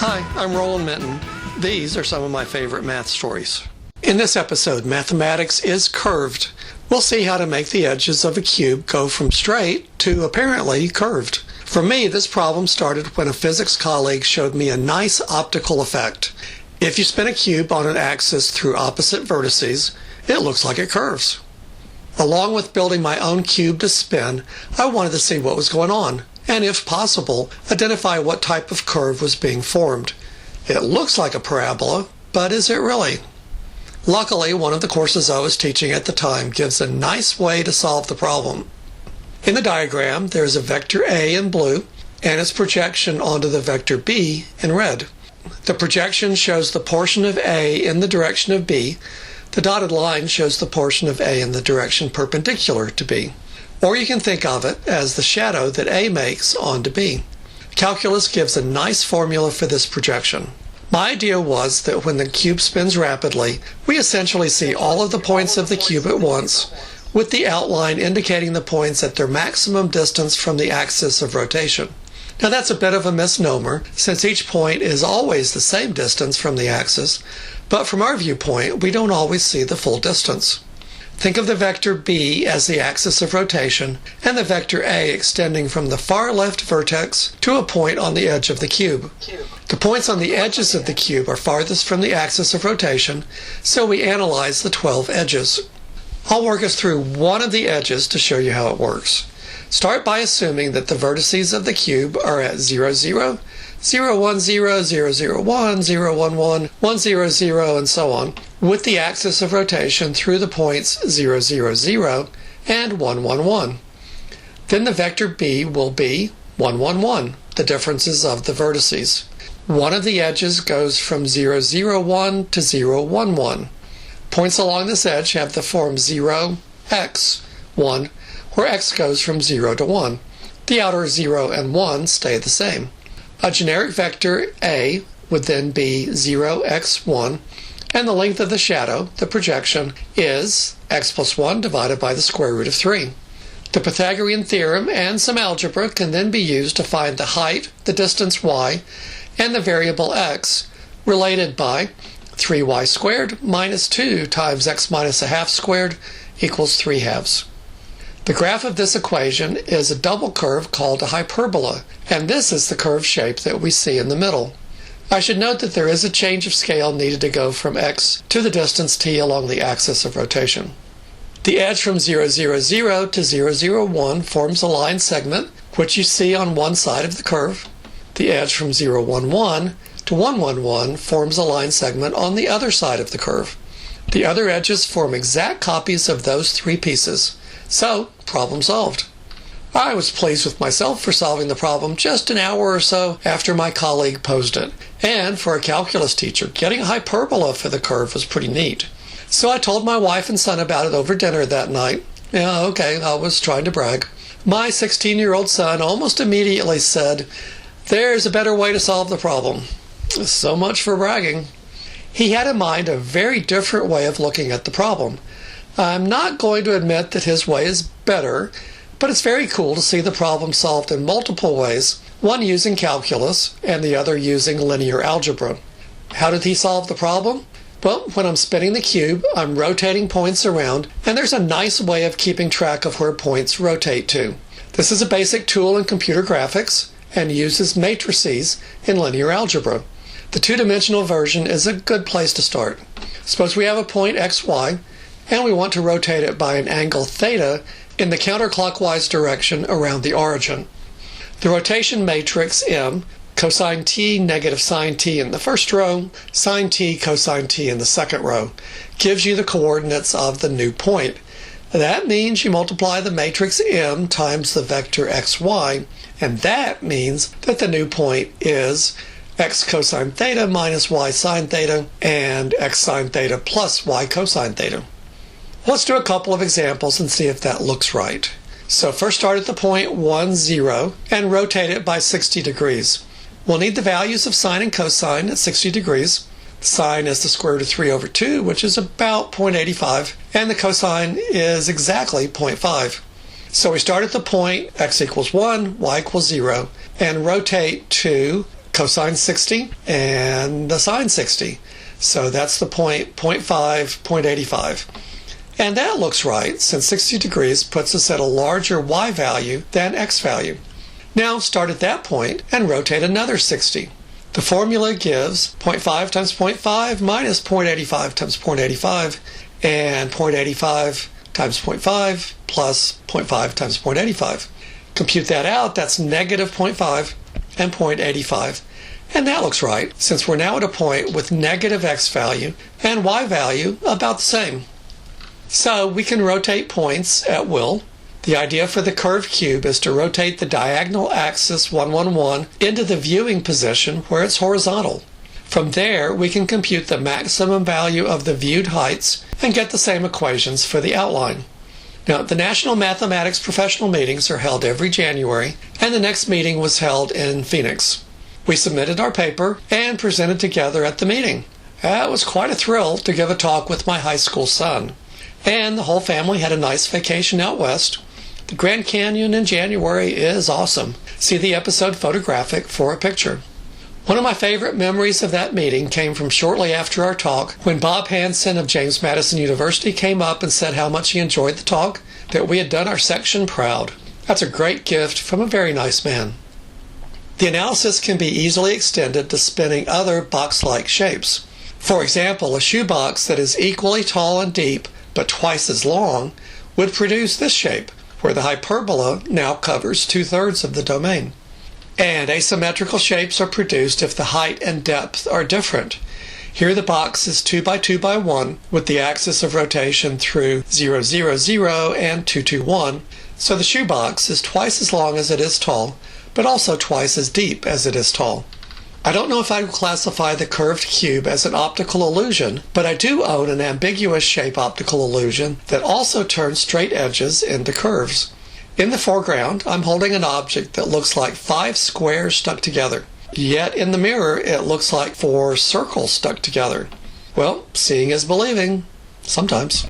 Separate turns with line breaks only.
Hi, I'm Roland Minton. These are some of my favorite math stories. In this episode, mathematics is curved. We'll see how to make the edges of a cube go from straight to apparently curved. For me, this problem started when a physics colleague showed me a nice optical effect. If you spin a cube on an axis through opposite vertices, it looks like it curves. Along with building my own cube to spin, I wanted to see what was going on, and if possible, identify what type of curve was being formed. It looks like a parabola, but is it really? Luckily, one of the courses I was teaching at the time gives a nice way to solve the problem. In the diagram, there is a vector A in blue and its projection onto the vector B in red. The projection shows the portion of A in the direction of B. The dotted line shows the portion of A in the direction perpendicular to B. Or you can think of it as the shadow that A makes onto B. Calculus gives a nice formula for this projection. My idea was that when the cube spins rapidly, we essentially see all of the points of the cube at once, with the outline indicating the points at their maximum distance from the axis of rotation. Now that's a bit of a misnomer, since each point is always the same distance from the axis, but from our viewpoint, we don't always see the full distance. Think of the vector B as the axis of rotation, and the vector A extending from the far left vertex to a point on the edge of the cube. The points on the edges of the cube are farthest from the axis of rotation, so we analyze the 12 edges. I'll work us through one of the edges to show you how it works. Start by assuming that the vertices of the cube are at 0, 0, 0, 1, 0, 0, 0, 1, 0, 1, 1, 1, 0, 0, and so on, with the axis of rotation through the points 0, 0, 0, and 1, 1, 1. Then the vector B will be 1, 1, 1, the differences of the vertices. One of the edges goes from 0, 0, 1 to 0, 1, 1. Points along this edge have the form 0, x, 1, where x goes from 0 to 1. The outer 0 and 1 stay the same. A generic vector A would then be 0, x, 1, and the length of the shadow, the projection, is x plus 1 divided by the square root of 3. The Pythagorean theorem and some algebra can then be used to find the height, the distance y, and the variable x, related by 3y squared minus 2 times x minus a half squared equals 3 halves. The graph of this equation is a double curve called a hyperbola, and this is the curved shape that we see in the middle. I should note that there is a change of scale needed to go from x to the distance t along the axis of rotation. The edge from 0, 0, 0 to 0, 0, 1 forms a line segment, which you see on one side of the curve. The edge from 0, 1, 1 to 1, 1, 1 forms a line segment on the other side of the curve. The other edges form exact copies of those three pieces. So, problem solved. I was pleased with myself for solving the problem just an hour or so after my colleague posed it. And for a calculus teacher, getting a hyperbola for the curve was pretty neat. So I told my wife and son about it over dinner that night. Yeah, okay, I was trying to brag. My 16-year-old son almost immediately said, "There's a better way to solve the problem." So much for bragging. He had in mind a very different way of looking at the problem. I'm not going to admit that his way is better, but it's very cool to see the problem solved in multiple ways, one using calculus and the other using linear algebra. How did he solve the problem? Well, when I'm spinning the cube, I'm rotating points around, and there's a nice way of keeping track of where points rotate to. This is a basic tool in computer graphics and uses matrices in linear algebra. The two-dimensional version is a good place to start. Suppose we have a point xy, and we want to rotate it by an angle theta in the counterclockwise direction around the origin. The rotation matrix M, cosine t negative sine t in the first row, sine t cosine t in the second row, gives you the coordinates of the new point. That means you multiply the matrix M times the vector xy, and that means that the new point is x cosine theta minus y sine theta and x sine theta plus y cosine theta. Let's do a couple of examples and see if that looks right. So first start at the point 1, 0 and rotate it by 60 degrees. We'll need the values of sine and cosine at 60 degrees. Sine is the square root of 3 over 2, which is about 0.85, and the cosine is exactly 0.5. So we start at the point x equals 1, y equals 0, and rotate to cosine 60 and the sine 60. So that's the point 0.5, 0.85. And that looks right, since 60 degrees puts us at a larger y value than x value. Now start at that point and rotate another 60. The formula gives 0.5 times 0.5 minus 0.85 times 0.85, and 0.85 times 0.5 plus 0.5 times 0.85. Compute that out, that's negative 0.5 and 0.85. And that looks right, since we're now at a point with negative x value and y value about the same. So we can rotate points at will. The idea for the curved cube is to rotate the diagonal axis 111 into the viewing position where it's horizontal. From there, we can compute the maximum value of the viewed heights and get the same equations for the outline. Now, the National Mathematics Professional Meetings are held every January, and the next meeting was held in Phoenix. We submitted our paper and presented together at the meeting. It was quite a thrill to give a talk with my high school son. And the whole family had a nice vacation out west. The Grand Canyon in January is awesome. See the episode Photographic for a picture. One of my favorite memories of that meeting came from shortly after our talk when Bob Hansen of James Madison University came up and said how much he enjoyed the talk, that we had done our section proud. That's a great gift from a very nice man. The analysis can be easily extended to spinning other box-like shapes. For example, a shoebox that is equally tall and deep but twice as long would produce this shape, where the hyperbola now covers 2/3 of the domain. And asymmetrical shapes are produced if the height and depth are different. Here the box is 2 by 2 by 1 with the axis of rotation through 0, 0, 0 and 2, 2, 1. So the shoebox is twice as long as it is tall, but also twice as deep as it is tall. I don't know if I would classify the curved cube as an optical illusion, but I do own an ambiguous shape optical illusion that also turns straight edges into curves. In the foreground, I'm holding an object that looks like 5 squares stuck together. Yet in the mirror, it looks like 4 circles stuck together. Well, seeing is believing. Sometimes.